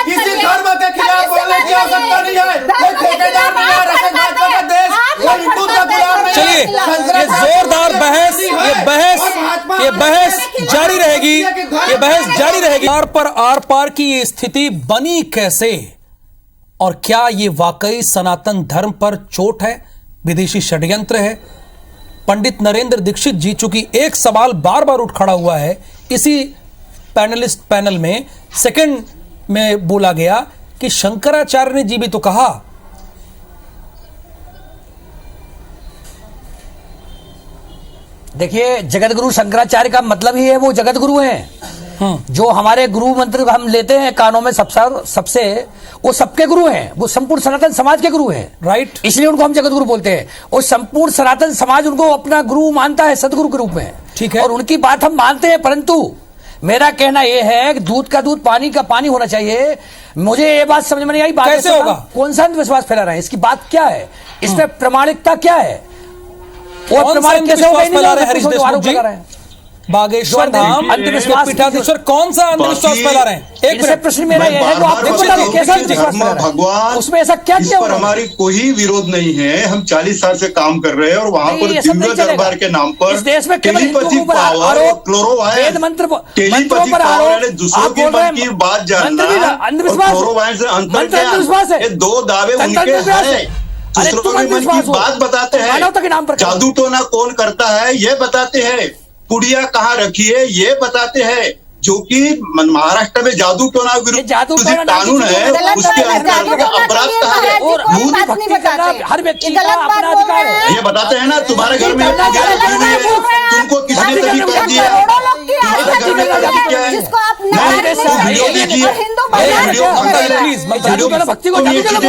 किसी धर्म के खिलाफ बोलने की आवश्यकता नहीं है, कोई ठेकेदार नहीं है, आरएसएस भाजपा का देश, कोई हिंदू का गुलाम नहीं है। चलिए, ये जोरदार बहस, ये बहस जारी रहेगी, ये बहस जारी रहेगी। आर पार की ये स्थिति बनी कैसे, और क्या ये वाकई सनातन धर्म पर चोट है, विदेशी षड्यंत्र है? पंडित नरेंद्र दीक्षित जी, चूंकि एक सवाल बार बार उठ खड़ा हुआ है, इसी पैनलिस्ट पैनल में सेकंड में बोला गया कि शंकराचार्य ने जी भी तो कहा। देखिए, जगतगुरु शंकराचार्य का मतलब ही है वो जगत गुरु हैं। जो हमारे गुरु मंत्र हम लेते हैं कानों में सबसे वो सबके गुरु हैं, वो संपूर्ण सनातन समाज के गुरु हैं, राइट? इसलिए उनको हम जगत गुरु बोलते हैं। और संपूर्ण सनातन समाज उनको अपना गुरु मानता है, सदगुरु के रूप में, ठीक है, और उनकी बात हम मानते हैं। परंतु मेरा कहना यह है कि दूध का दूध, पानी का पानी होना चाहिए। मुझे ये बात समझ में नहीं आई, बात कैसे होगा? कौन सा अंधविश्वास फैला रहे हैं, इसकी बात क्या है, इसमें प्रमाणिकता क्या है? वो प्रमाणिक कैसे होगा? हरीश देशमुख जी, बागेश्वर धाम पीठाधीश्वर कौन सा अंधविश्वास फैला रहे हैं? एक प्रश्न मेरा यह है, तो आप कैसा भगवान, उसमें ऐसा क्या इस पर हमारी कोई विरोध नहीं है। हम 40 साल से काम कर रहे हैं और वहाँ पर दिव्य दरबार के नाम पर टेलीपैथी पावर, क्लोरोवायरस, टेलीपैथी पावर ने दूसरों के मन की बात जानना, क्लोरोवायरस से अंतर क्या, ये 2 दावे उनके हैं। दूसरों के मन की बात बताते हैं, जादू टोना कौन करता है ये बताते हैं, पुड़िया कहाँ रखी है ये बताते हैं, जो कि महाराष्ट्र में जादू टोना विरुद्ध कानून है, उसके अंतर्गत अपराध कहा है। हर व्यक्ति ये बताते हैं ना, तुम्हारे घर में तुमको किसने तभी कर दिया, तुम्हारे घर में तभी क्या है, वीडियो देखिए, वीडियो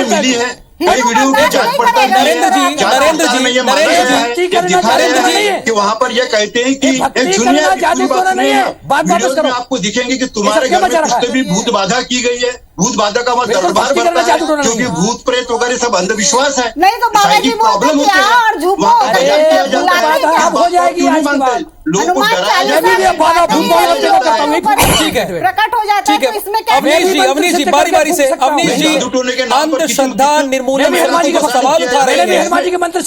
मिली है, कई वीडियो की जांच पड़ताल। नरेंद्र जी में ये माना गया है, ये दिखाया गया है कि वहाँ पर ये कहते हैं कि एक सुनिए, पूरी बात नहीं है, वीडियोज में आपको दिखेंगे कि तुम्हारे घर में कुछ भी भूत बाधा की गई है। भूत बाधा का वहाँ दरबार बनता है, क्योंकि भूत प्रेत वगैरह सब अंधविश्वास है। नहीं तो बाबा जी प्रॉब्लम होती है, वहाँ का बयान किया जाता है, हो जाएगी क्यों नहीं मानते? लोगों को डराया ठीक है, प्रकट हो जाता है, तो इसमें क्या? अवनीश जी बारी बारी से, अवनीश जी अंधश्रद्धा निर्मूलन समिति का सवाल उठा रहे हैं,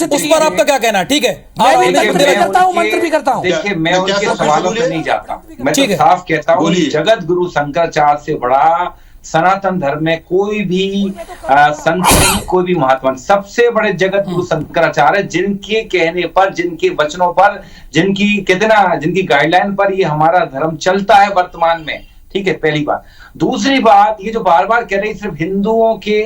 उस पर आपका क्या कहना है? ठीक है, मंत्र भी करता हूँ। देखिए, मैं उनके सवालों पे नहीं जाता, मैं तो साफ कहता हूँ, जगत गुरु शंकराचार्य से बड़ा सनातन धर्म में कोई भी संत नहीं, कोई भी महात्मा। सबसे बड़े जगत गुरु शंकराचार्य, जिनके कहने पर, जिनके वचनों पर, जिनकी गाइडलाइन पर ये हमारा धर्म चलता है वर्तमान में। ठीक है, पहली बात। दूसरी बात, ये जो बार बार कह रहे हैं सिर्फ हिंदुओं के,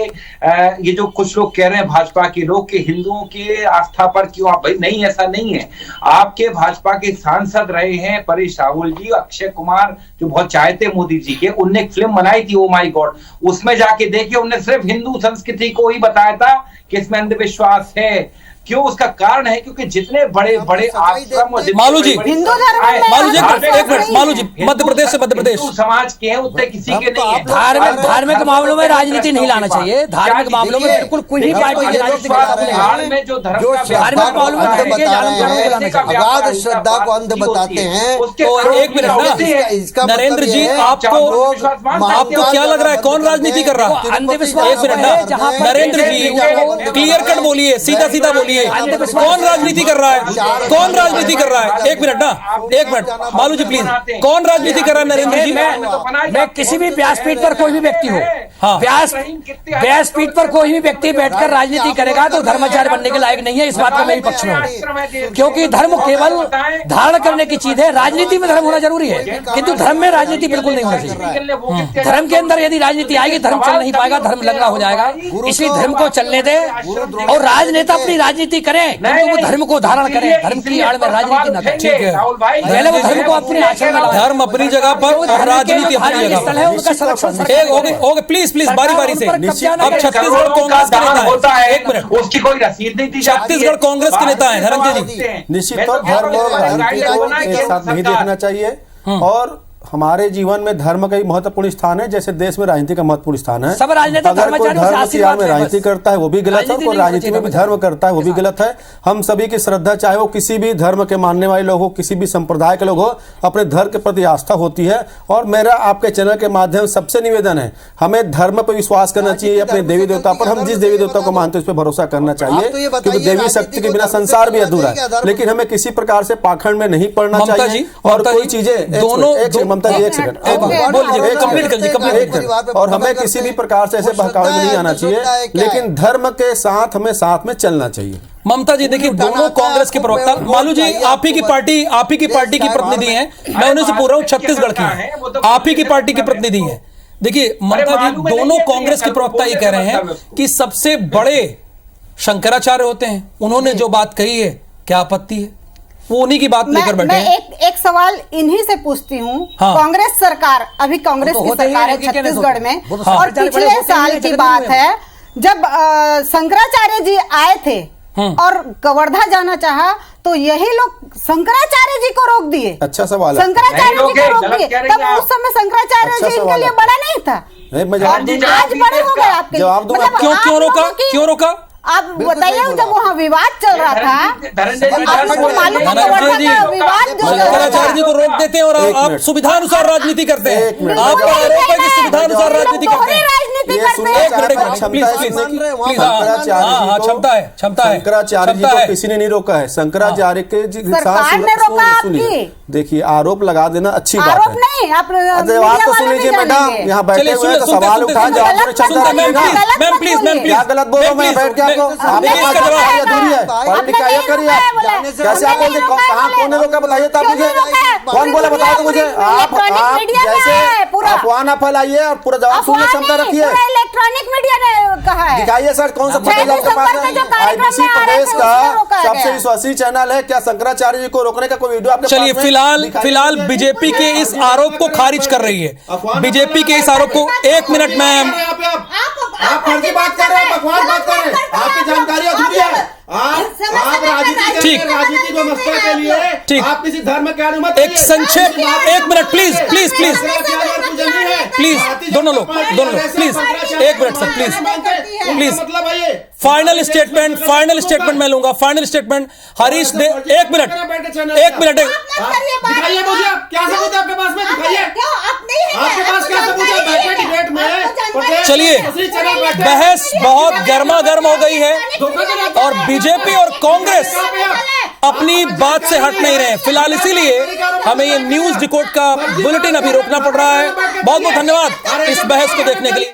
ये जो कुछ लोग कह रहे हैं भाजपा के लोग कि हिंदुओं के आस्था पर क्यों आप, भाई नहीं, ऐसा नहीं है। आपके भाजपा के सांसद रहे हैं परेश रावल जी, अक्षय कुमार जो बहुत चाहते मोदी जी के, उनने एक फिल्म बनाई थी ओ माई गॉड, उसमें जाके देखिए, उन्होंने सिर्फ हिंदू संस्कृति को ही बताया था कि इसमें अंधविश्वास है। क्यों? उसका कारण है क्योंकि जितने बड़े बड़े आश्रम, मालू जी, हिंदू धर्म में एक मिनट, मालू जी, मध्य प्रदेश से, मध्य प्रदेश समाज के हैं, उतने किसी के नहीं है। धार्मिक मामलों में राजनीति नहीं लाना चाहिए, धार्मिक मामलों में बिल्कुल कोई भी पार्टी की राजनीति में जो धार्मिक मामलों में अगाध श्रद्धा को अंध बताते हैं। तो एक मिनट ना, नरेंद्र जी, आपको क्या लग रहा है कौन राजनीति कर रहा है? एक मिनट ना, नरेंद्र जी क्लियर कट बोलिए, सीधा सीधा बोलिए, कौन राजनीति कर रहा है? कौन राजनीति कर रहा है? एक मिनट ना, एक मिनट, मालू जी प्लीज, कौन राजनीति कर रहा है? नरेंद्र जी, मैं किसी भी व्यासपीठ पर कोई भी व्यक्ति हो, व्यासपीठ पर कोई भी व्यक्ति बैठकर राजनीति करेगा तो धर्माचार्य बनने के लायक नहीं है। इस बात का मैं पक्ष में हूँ, क्योंकि धर्म केवल धारण करने की चीज है। राजनीति में धर्म होना जरूरी है, किंतु धर्म में राजनीति बिल्कुल नहीं होना चाहिए। धर्म के अंदर यदि राजनीति आएगी, धर्म चल नहीं पाएगा, धर्म लंगड़ा हो जाएगा। इसलिए धर्म को चलने दे और राजनेता अपनी राजनीति करें, किंतु वो धर्म को धारण करें, धर्म की आड़ में राजनीति न करें। ठीक है, पहले वो धर्म को अपने आचरण में लाएं। धर्म अपनी जगह पर, राजनीति अपनी जगह पर है, उनका संरक्षण। ओके, प्लीज बारी बारी से। अब छत्तीसगढ़ कांग्रेस के नेता होता है, एक मिनट, उसकी कोई रसीद नहीं दी जाती है। छत्तीसगढ़ कांग्रेस के नेता है धर्मजय जी। निश्चित तौर धर्म और राजनीति को एक साथ नहीं देखना चाहिए, और हमारे जीवन में धर्म का ही महत्वपूर्ण स्थान है, जैसे देश में राजनीति का महत्वपूर्ण स्थान है। सब राजनेता अगर कोई धर्म की आड़ में राजनीति करता है वो भी गलत है, कोई राजनीति में भी धर्म करता है वो भी गलत है। हम सभी की श्रद्धा, चाहे वो किसी भी धर्म के मानने वाले लोग हो, किसी भी संप्रदाय के लोग हो, अपने धर्म के प्रति आस्था होती है। और मेरा आपके चैनल के माध्यम सबसे निवेदन है, हमें धर्म पर विश्वास करना चाहिए, अपने देवी देवता पर। हम जिस देवी देवता को मानते हैं उस पर भरोसा करना चाहिए, क्योंकि देवी शक्ति के बिना संसार भी अधूरा है। लेकिन हमें किसी प्रकार से पाखंड में नहीं पड़ना चाहिए, और कोई चीजें दोनों, ममता जी एक सेकंड, और हमें किसी भी प्रकार से ऐसे बहकावे में नहीं आना चाहिए, लेकिन धर्म के साथ हमें साथ में चलना चाहिए। ममता जी, देखिए दोनों कांग्रेस के प्रवक्ता, मालू जी आप ही की पार्टी की प्रतिनिधि हैं, मैं उन्हें से पूछ रहा हूं, छत्तीसगढ़ की आप ही की पार्टी के प्रतिनिधि हैं। देखिए ममता जी, दोनों कांग्रेस के प्रवक्ता ये कह रहे हैं कि सबसे बड़े शंकराचार्य होते हैं, उन्होंने जो बात कही है क्या आपत्ति है? वो उन्हीं की बात लेकर बैठे हैं। एक सवाल इन्हीं से पूछती हूँ। कांग्रेस सरकार, अभी कांग्रेस की सरकार है छत्तीसगढ़ में, और पिछले साल की बात है जब शंकराचार्य जी आए थे और कवर्धा जाना चाहा, तो यही लोग शंकराचार्य जी को रोक दिए। अच्छा सवाल है, शंकराचार्य जी को रोक दिए। तब उस समय शंकराचार्य जी इनके लिए बड़ा नहीं था, आज बड़े हो गए आपके लिए। क्यों रोका? आप बताइए, जब वहाँ विवाद चल रहा था, आपको मालूम है विवाद जो शंकराचार्य जी को रोक देते हैं और आप सुविधानुसार राजनीति करते हैं। आपका आरोप है कि सुविधानुसार राजनीति करते हैं। शंकराचार्य जी को किसी ने नहीं रोका है। शंकराचार्य के देखिए आरोप लगा देना अच्छी बात है। आप तो सुन लीजिए मैडम, यहाँ बैठे हुए सवाल उठा, गलत बोलो, मैं बैठ गया अधूरी है, पढ़ लिखाया करिए। कैसे आप बोलते, कहाँ कौन ने रोका बताइए तो आप मुझे, कौन बोला बताओ तो मुझे। आप जैसे अफवाह ना फैलाइए और पूरा जवाब सुनने क्षमता रखिए। इलेक्ट्रॉनिक मीडिया ने कहा है, दिखाइए सर कौन सा फुटेज आपके पास है। आईबीसी प्रदेश का सबसे विश्वसनीय चैनल है, क्या शंकराचार्य जी को रोकने का कोई वीडियो आपके पास? चलिए फिलहाल बीजेपी के इस आरोप को खारिज कर रही है। बीजेपी के इस आरोप को, एक मिनट मैम, आप फर्जी बात कर रहे हैं, बकवास बात कर रहे हैं, आपकी जानकारी अधूरी है। आप ठीक। राजनीतिक व्यवस्था के लिए ठीक। आप किसी धर्म के अनुमति एक संक्षेप, एक minute please please please please, दोनों लोग प्लीज, एक minute sir please please. Final statement मैं लूंगा, फाइनल स्टेटमेंट हरीश दे। एक मिनट दिखाइए मुझे, क्या सबूत है आपके पास में? दिखाइए आपके पास क्या सबूत है? बैठे डिबेट में, चलिए बहस बहुत गर्मा गर्म हो गई है और बीजेपी और कांग्रेस अपनी बात से हट नहीं रहे फिलहाल, इसीलिए हमें ये न्यूज डिकोड का बुलेटिन अभी रोकना पड़ रहा है। बहुत बहुत धन्यवाद इस बहस को देखने के लिए।